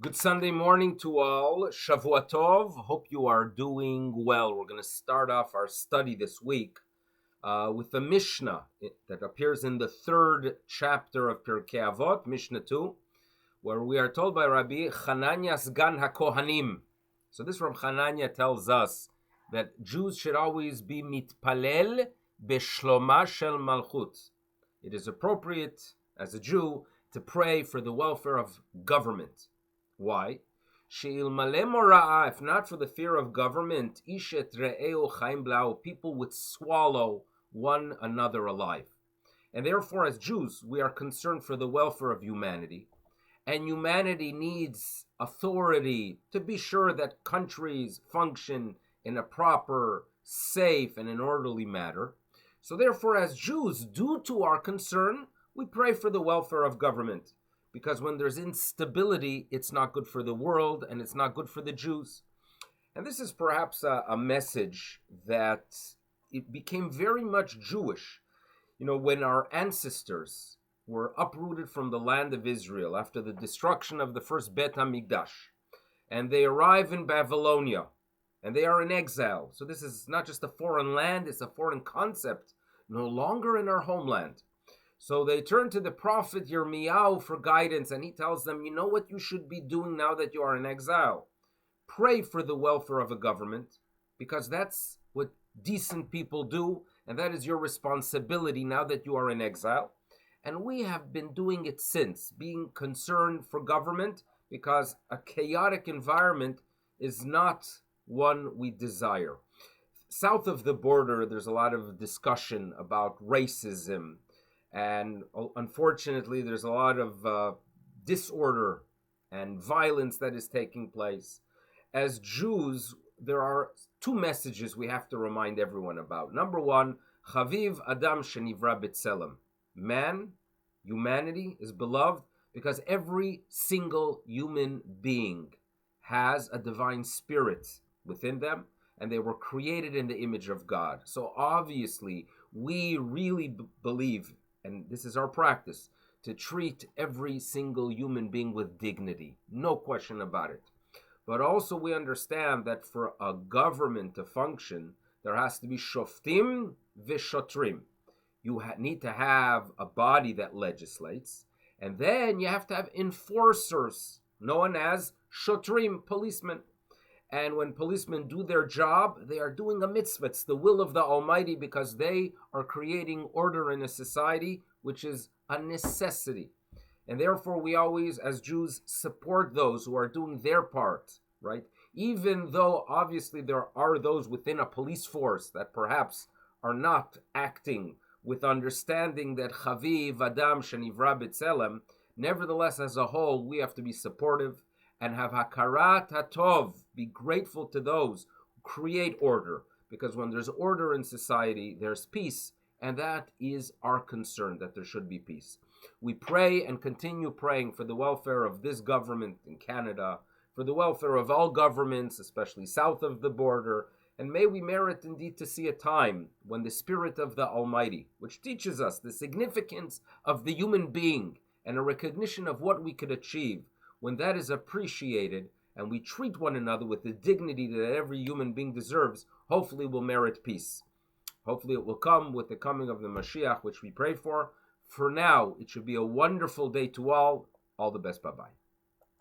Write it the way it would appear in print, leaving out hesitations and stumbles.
Good Sunday morning to all. Shavua Tov. Hope you are doing well. We're going to start off our study this week with the Mishnah that appears in the third chapter of Pirkei Avot, Mishnah 2, where we are told by Rabbi Chananya Sgan HaKohanim. So this Rabbi Chananya tells us that Jews should always be mitpalel beshloma shel malchut. It is appropriate as a Jew to pray for the welfare of government. Why? If not for the fear of government, people would swallow one another alive. And therefore, as Jews, we are concerned for the welfare of humanity. And humanity needs authority to be sure that countries function in a proper, safe, and an orderly manner. So therefore, as Jews, due to our concern, we pray for the welfare of government. Because when there's instability, it's not good for the world and it's not good for the Jews. And this is perhaps a message that it became very much Jewish. You know, when our ancestors were uprooted from the land of Israel after the destruction of the first Bet HaMikdash, and they arrive in Babylonia, and they are in exile. So this is not just a foreign land, it's a foreign concept, no longer in our homeland. So they turn to the prophet Yirmiyahu for guidance, and he tells them, you know what you should be doing now that you are in exile? Pray for the welfare of a government, because that's what decent people do, and that is your responsibility now that you are in exile. And we have been doing it since, being concerned for government, because a chaotic environment is not one we desire. South of the border, there's a lot of discussion about racism, and unfortunately, there's a lot of disorder and violence that is taking place. As Jews, there are two messages we have to remind everyone about. Number one, Chaviv Adam Shenivra B'Tselem. Man, humanity, is beloved because every single human being has a divine spirit within them, and they were created in the image of God. So obviously, we really believe, and this is our practice, to treat every single human being with dignity. No question about it. But also we understand that for a government to function, there has to be shoftim v'shotrim. You need to have a body that legislates, and then you have to have enforcers, known as shotrim, policemen. And when policemen do their job, they are doing a mitzvah. It's the will of the Almighty, because they are creating order in a society, which is a necessity. And therefore, we always, as Jews, support those who are doing their part, right? Even though, obviously, there are those within a police force that perhaps are not acting with understanding that Chaviv Adam Shenivra B'Tselem. Nevertheless, as a whole, we have to be supportive and have hakarat hatov, be grateful to those who create order, because when there's order in society, there's peace, and that is our concern, that there should be peace. We pray and continue praying for the welfare of this government in Canada, for the welfare of all governments, especially south of the border, and may we merit indeed to see a time when the Spirit of the Almighty, which teaches us the significance of the human being and a recognition of what we could achieve, when that is appreciated and we treat one another with the dignity that every human being deserves, hopefully we'll merit peace. Hopefully it will come with the coming of the Mashiach, which we pray for. For now, it should be a wonderful day to all. All the best. Bye-bye.